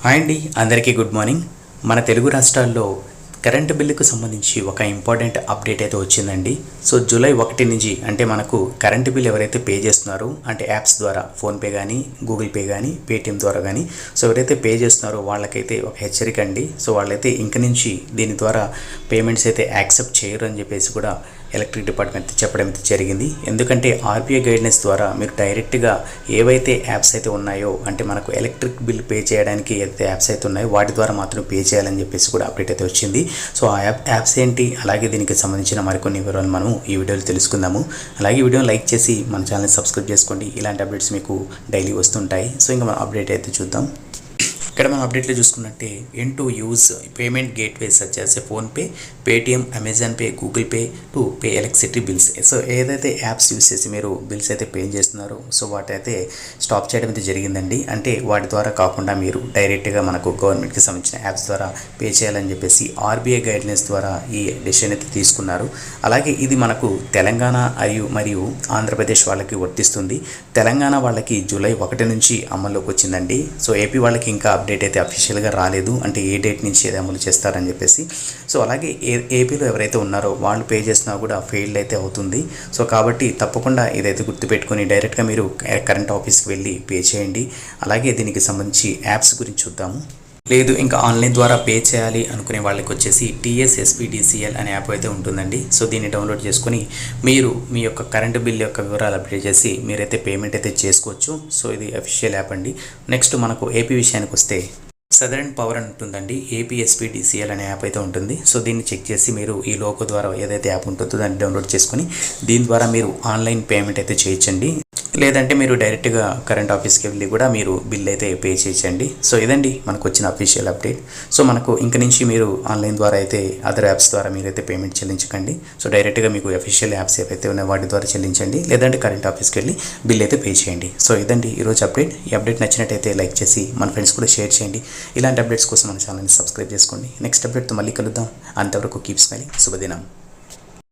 Hi అండి, అందరికీ good morning. మన తెలుగు రాష్ట్రాల్లో కరెంటు బిల్లుకు సంబంధించి ఒక ఇంపార్టెంట్ అప్డేట్ అయితే వచ్చిందండి. సో జూలై 1 నుంచి అంటే మనకు కరెంటు బిల్ ఎవరైతే పే చేస్తున్నారో అంటే యాప్స్ ద్వారా ఫోన్పే కానీ, గూగుల్ పే కానీ, పేటిఎం ద్వారా కానీ సో ఎవరైతే పే చేస్తున్నారో వాళ్ళకైతే ఒక హెచ్చరిక అండి. సో వాళ్ళైతే ఇంక నుంచి దీని ద్వారా పేమెంట్స్ అయితే యాక్సెప్ట్ చేయరు అని చెప్పేసి కూడా ఎలక్ట్రిక్ డిపార్ట్మెంట్ చెప్పడం అయితే జరిగింది. ఎందుకంటే ఆర్బీఐ గైడ్లైన్స్ ద్వారా మీరు డైరెక్ట్గా ఏవైతే యాప్స్ అయితే ఉన్నాయో అంటే మనకు ఎలక్ట్రిక్ బిల్ పే చేయడానికి ఏదైతే యాప్స్ అయితే ఉన్నాయో వాటి ద్వారా మాత్రం పే చేయాలని చెప్పేసి కూడా అప్డేట్ అయితే వచ్చింది. సో ఆ యాప్స్ ఏంటి, అలాగే దీనికి సంబంధించిన మరికొన్ని వివరాలు మనం ఈ వీడియోలో తెలుసుకుందాము. అలాగే వీడియోని లైక్ చేసి మన ఛానల్ని సబ్స్క్రైబ్ చేసుకోండి. ఇలాంటి అప్డేట్స్ మీకు డైలీ వస్తుంటాయి. సో ఇంకా మనం అప్డేట్ అయితే చూద్దాం. ఇక్కడ మనం అప్డేట్లో చూసుకున్నట్టే to use payment gateway such as PhonePe, Paytm, Amazon Pay, Google Pay to pay electricity bills. So ఏదైతే యాప్స్ యూస్ చేసి మీరు బిల్స్ అయితే పే చేస్తున్నారో సో వాటి అయితే స్టాప్ చేయడం అయితే జరిగిందండి. అంటే వాటి ద్వారా కాకుండా మీరు డైరెక్ట్గా మనకు గవర్నమెంట్కి సంబంధించిన యాప్స్ ద్వారా పే చేయాలని చెప్పేసి ఆర్బీఐ గైడ్లైన్స్ ద్వారా ఈ డెసిషన్ అయితే తీసుకున్నారు. అలాగే ఇది మనకు తెలంగాణ మరియు ఆంధ్రప్రదేశ్ వాళ్ళకి వర్తిస్తుంది. తెలంగాణ వాళ్ళకి జూలై 1 నుంచి అమల్లోకి వచ్చిందండి. సో ఏపీ వాళ్ళకి ఇంకా అప్డేట్ అయితే అఫీషియల్గా రాలేదు, అంటే ఏ డేట్ నుంచి ఏది అమలు చేస్తారని చెప్పేసి. సో అలాగే ఏపీలో ఎవరైతే ఉన్నారో వాళ్ళు పే చేసినా కూడా ఫెయిల్డ్ అయితే అవుతుంది. సో కాబట్టి తప్పకుండా ఇదైతే గుర్తుపెట్టుకొని డైరెక్ట్గా మీరు కరెంట్ ఆఫీస్కి వెళ్ళి పే చేయండి. అలాగే దీనికి సంబంధించి యాప్స్ గురించి చూద్దాము. లేదు ఇంకా ఆన్లైన్ ద్వారా పే చేయాలి అనుకునే వాళ్ళకి వచ్చేసి TSSPDCL అనే యాప్ అయితే ఉంటుందండి. సో దీన్ని డౌన్లోడ్ చేసుకొని మీరు మీ యొక్క కరెంటు బిల్ యొక్క వివరాలు అప్డేట్ చేసి మీరైతే పేమెంట్ అయితే చేసుకోవచ్చు. సో ఇది అఫీషియల్ యాప్ అండి. నెక్స్ట్ మనకు ఏపీ విషయానికి వస్తే సదరన్ పవర్ అని ఉంటుందండి. APSPDCL అనే యాప్ అయితే ఉంటుంది. సో దీన్ని చెక్ చేసి మీరు ఈ లోగో ద్వారా ఏదైతే యాప్ ఉంటుందో దాన్ని డౌన్లోడ్ చేసుకొని దీని ద్వారా మీరు ఆన్లైన్ పేమెంట్ అయితే చేయొచ్చండి. లేదంటే మీరు డైరెక్ట్గా కరెంట్ ఆఫీస్కి వెళ్ళి కూడా మీరు బిల్ అయితే పే చేయండి. సో ఇదండి మనకు వచ్చిన అఫీషియల్ అప్డేట్. సో మనకు ఇంక నుంచి మీరు ఆన్లైన్ ద్వారా అయితే అదర్ యాప్స్ ద్వారా మీరైతే పేమెంట్ చెల్లించకండి. సో డైరెక్ట్గా మీకు అఫీషియల్ యాప్స్ ఏవైతే ఉన్నాయో వాటి ద్వారా చెల్లించండి, లేదంటే కరెంట్ ఆఫీస్కి వెళ్ళి బిల్ అయితే పే చేయండి. సో ఇదండి ఈరోజు అప్డేట్. ఈ అప్డేట్ నచ్చినట్టయితే లైక్ చేసి మన ఫ్రెండ్స్ కూడా షేర్ చేయండి. ఇలాంటి అప్డేట్స్ కోసం మన ఛానల్ని సబ్స్క్రైబ్ చేసుకోండి. నెక్స్ట్ అప్డేట్తో మళ్ళీ కలుద్దాం. అంతవరకు కీప్ స్మైలింగ్. శుభదినం.